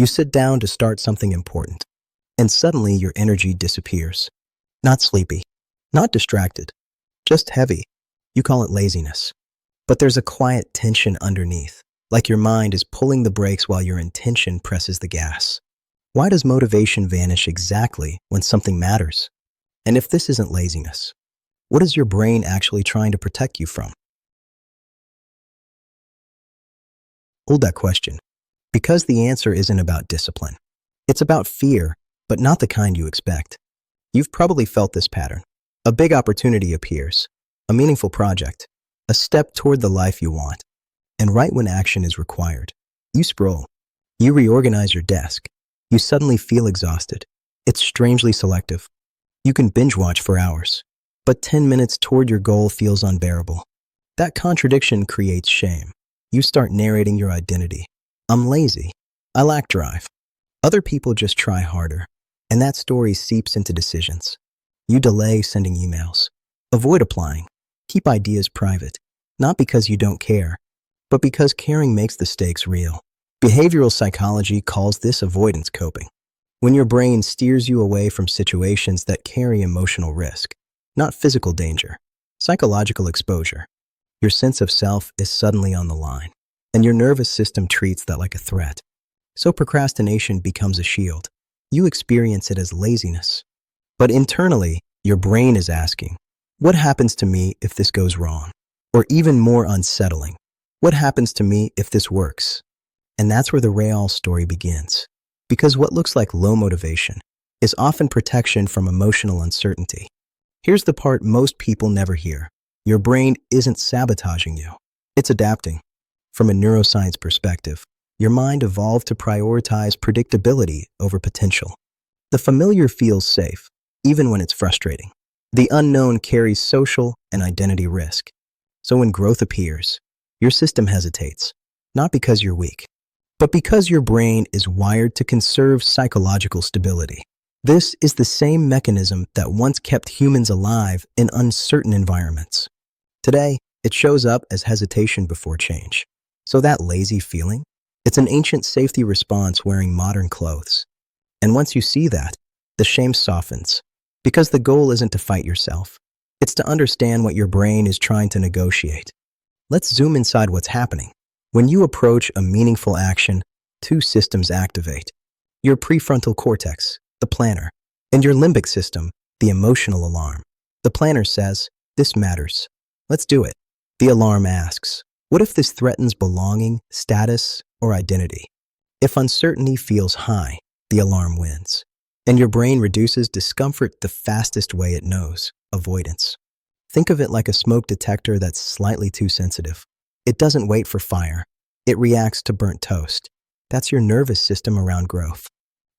You sit down to start something important, and suddenly your energy disappears. Not sleepy, not distracted, just heavy. You call it laziness. But there's a quiet tension underneath, like your mind is pulling the brakes while your intention presses the gas. Why does motivation vanish exactly when something matters? And if this isn't laziness, what is your brain actually trying to protect you from? Hold that question, because the answer isn't about discipline. It's about fear, but not the kind you expect. You've probably felt this pattern. A big opportunity appears, a meaningful project, a step toward the life you want. And right when action is required, you scroll. You reorganize your desk. You suddenly feel exhausted. It's strangely selective. You can binge watch for hours, but 10 minutes toward your goal feels unbearable. That contradiction creates shame. You start narrating your identity. I'm lazy. I lack drive. Other people just try harder. And that story seeps into decisions. You delay sending emails. Avoid applying. Keep ideas private. Not because you don't care, but because caring makes the stakes real. Behavioral psychology calls this avoidance coping. When your brain steers you away from situations that carry emotional risk, not physical danger, psychological exposure. Your sense of self is suddenly on the line, and your nervous system treats that like a threat. So procrastination becomes a shield. You experience it as laziness. But internally, your brain is asking, what happens to me if this goes wrong? Or even more unsettling, what happens to me if this works? And that's where the real story begins. Because what looks like low motivation is often protection from emotional uncertainty. Here's the part most people never hear. Your brain isn't sabotaging you. It's adapting. From a neuroscience perspective, your mind evolved to prioritize predictability over potential. The familiar feels safe, even when it's frustrating. The unknown carries social and identity risk. So when growth appears, your system hesitates, not because you're weak, but because your brain is wired to conserve psychological stability. This is the same mechanism that once kept humans alive in uncertain environments. Today, it shows up as hesitation before change. So that lazy feeling, it's an ancient safety response wearing modern clothes. And once you see that, the shame softens, because the goal isn't to fight yourself. It's to understand what your brain is trying to negotiate. Let's zoom inside what's happening. When you approach a meaningful action, two systems activate. Your prefrontal cortex, the planner, and your limbic system, the emotional alarm. The planner says, this matters. Let's do it. The alarm asks, what if this threatens belonging, status, or identity? If uncertainty feels high, the alarm wins. And your brain reduces discomfort the fastest way it knows, avoidance. Think of it like a smoke detector that's slightly too sensitive. It doesn't wait for fire. It reacts to burnt toast. That's your nervous system around growth.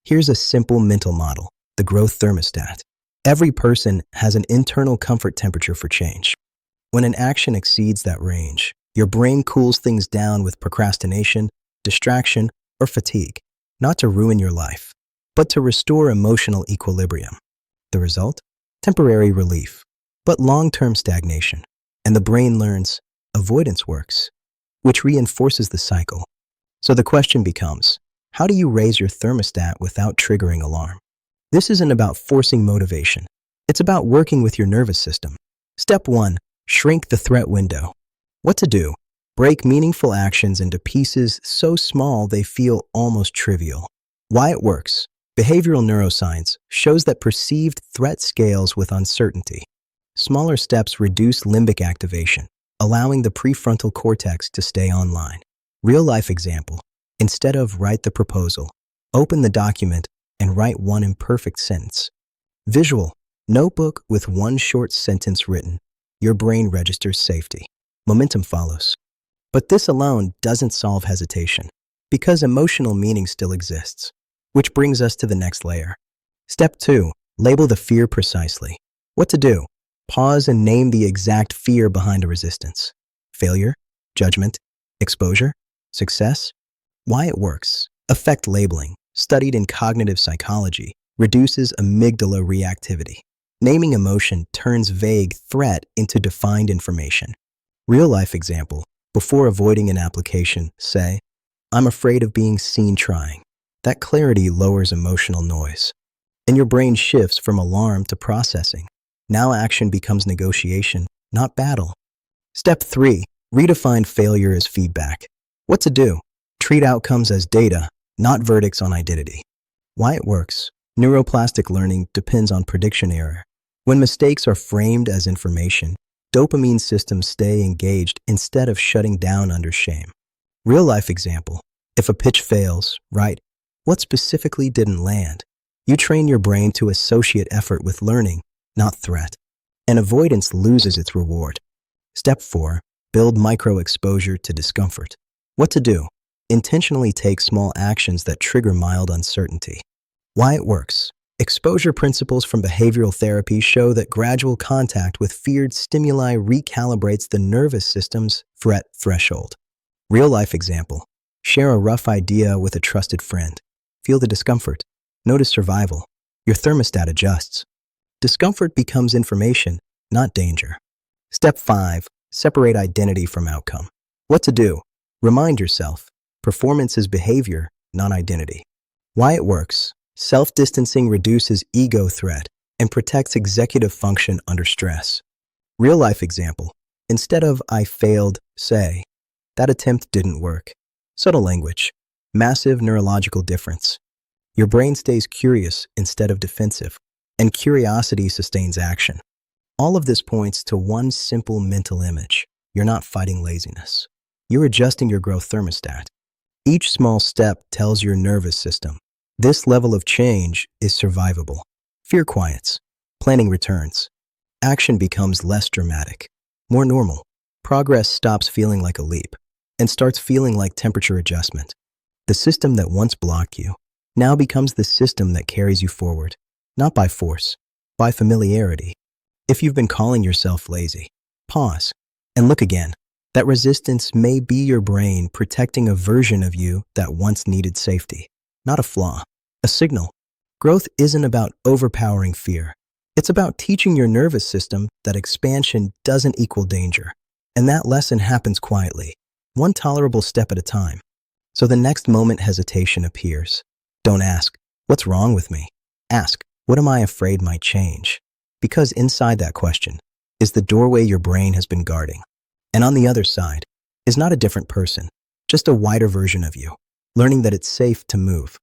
Here's a simple mental model, the growth thermostat. Every person has an internal comfort temperature for change. When an action exceeds that range, your brain cools things down with procrastination, distraction, or fatigue, not to ruin your life, but to restore emotional equilibrium. The result? Temporary relief, but long-term stagnation. And the brain learns avoidance works, which reinforces the cycle. So the question becomes, how do you raise your thermostat without triggering alarm? This isn't about forcing motivation. It's about working with your nervous system. Step 1, shrink the threat window. What to do? Break meaningful actions into pieces so small they feel almost trivial. Why it works? Behavioral neuroscience shows that perceived threat scales with uncertainty. Smaller steps reduce limbic activation, allowing the prefrontal cortex to stay online. Real-life example. Instead of write the proposal, open the document and write one imperfect sentence. Visual. Notebook with one short sentence written. Your brain registers safety. Momentum follows. But this alone doesn't solve hesitation, because emotional meaning still exists. Which brings us to the next layer. Step 2, label the fear precisely. What to do? Pause and name the exact fear behind a resistance. Failure, judgment, exposure, success. Why it works. Affect labeling, studied in cognitive psychology, reduces amygdala reactivity. Naming emotion turns vague threat into defined information. Real-life example. Before avoiding an application, say, I'm afraid of being seen trying. That clarity lowers emotional noise, and your brain shifts from alarm to processing. Now action becomes negotiation, not battle. Step 3. Redefine failure as feedback. What to do? Treat outcomes as data, not verdicts on identity. Why it works? Neuroplastic learning depends on prediction error. When mistakes are framed as information, dopamine systems stay engaged instead of shutting down under shame. Real life example. If a pitch fails, write, what specifically didn't land? You train your brain to associate effort with learning, not threat. And avoidance loses its reward. Step 4. Build micro-exposure to discomfort. What to do? Intentionally take small actions that trigger mild uncertainty. Why it works? Exposure principles from behavioral therapy show that gradual contact with feared stimuli recalibrates the nervous system's threat threshold. Real-life example. Share a rough idea with a trusted friend. Feel the discomfort. Notice survival. Your thermostat adjusts. Discomfort becomes information, not danger. Step 5. Separate identity from outcome. What to do? Remind yourself. Performance is behavior, not identity. Why it works? Self-distancing reduces ego threat and protects executive function under stress. Real-life example. Instead of I failed, say, that attempt didn't work. Subtle language. Massive neurological difference. Your brain stays curious instead of defensive, and curiosity sustains action. All of this points to one simple mental image. You're not fighting laziness. You're adjusting your growth thermostat. Each small step tells your nervous system, this level of change is survivable. Fear quiets. Planning returns. Action becomes less dramatic, more normal. Progress stops feeling like a leap and starts feeling like temperature adjustment. The system that once blocked you now becomes the system that carries you forward, not by force, by familiarity. If you've been calling yourself lazy, pause and look again. That resistance may be your brain protecting a version of you that once needed safety, not a flaw, a signal. Growth isn't about overpowering fear. It's about teaching your nervous system that expansion doesn't equal danger. And that lesson happens quietly, one tolerable step at a time. So the next moment hesitation appears. Don't ask, what's wrong with me? Ask, what am I afraid might change? Because inside that question is the doorway your brain has been guarding. And on the other side is not a different person, just a wider version of you, learning that it's safe to move,